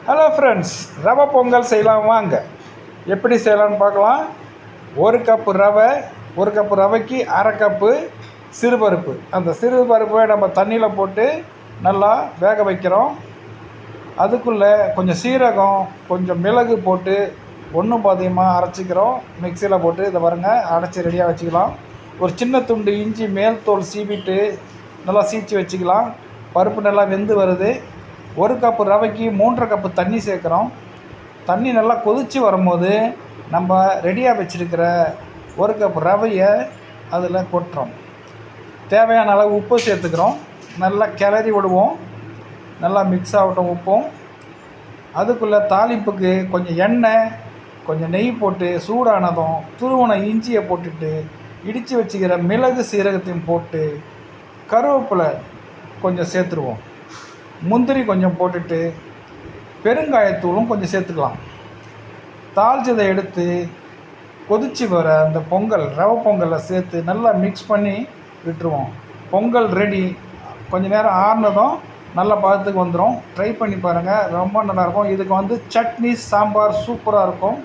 Hello friends, ரவை பொங்கல் செய்யலாம் வாங்க. எப்படி செய்யலாம்னு பார்க்கலாம். 1 கப்பு ரவை, 1 கப்பு ரவைக்கு அரை கப்பு சிறுபருப்பு. அந்த சிறுபருப்பை நம்ம தண்ணியில் போட்டு நல்லா வேக வைக்கிறோம். அதுக்குள்ளே கொஞ்சம் சீரகம், கொஞ்சம் மிளகு போட்டு ஒன்றும் பாதியமாக அரைச்சிக்கிறோம். மிக்சியில் போட்டு இதை பாருங்க அரைச்சி ரெடியாக வச்சுக்கலாம். ஒரு சின்ன துண்டு இஞ்சி மேல் தோல் சீவிட்டு நல்லா சீச்சி வச்சுக்கலாம். பருப்பு நல்லா வெந்து வருது. 1 கப்பு ரவைக்கு 3½ கப்பு தண்ணி சேர்க்குறோம். தண்ணி நல்லா கொதித்து வரும்போது நம்ம ரெடியாக வச்சுருக்கிற 1 கப்பு ரவையை அதில் கொட்டுறோம். தேவையான அளவு உப்பு சேர்த்துக்கிறோம். நல்லா கிளறி விடுவோம். நல்லா மிக்ஸ் ஆகட்டும் உப்பும். அதுக்குள்ளே தாளிப்புக்கு கொஞ்சம் எண்ணெய், கொஞ்சம் நெய் போட்டு சூடானதும் துருவன இஞ்சியை போட்டுட்டு இடித்து வச்சுக்கிற மிளகு சீரகத்தையும் போட்டு கருவேப்பிலை கொஞ்சம் சேர்த்துருவோம். முந்திரி கொஞ்சம் போட்டுட்டு பெருங்காயத்தூளும் கொஞ்சம் சேர்த்துக்கலாம். தாளிச்சதை எடுத்து கொதித்து வர அந்த பொங்கல், ரவை பொங்கலை சேர்த்து நல்லா மிக்ஸ் பண்ணி விட்டுருவோம். பொங்கல் ரெடி. கொஞ்சம் நேரம் ஆறுனதும் நல்ல பதத்துக்கு வந்துடும். ட்ரை பண்ணி பாருங்கள், ரொம்ப நல்லாயிருக்கும். இதுக்கு சட்னி சாம்பார் சூப்பராக இருக்கும்.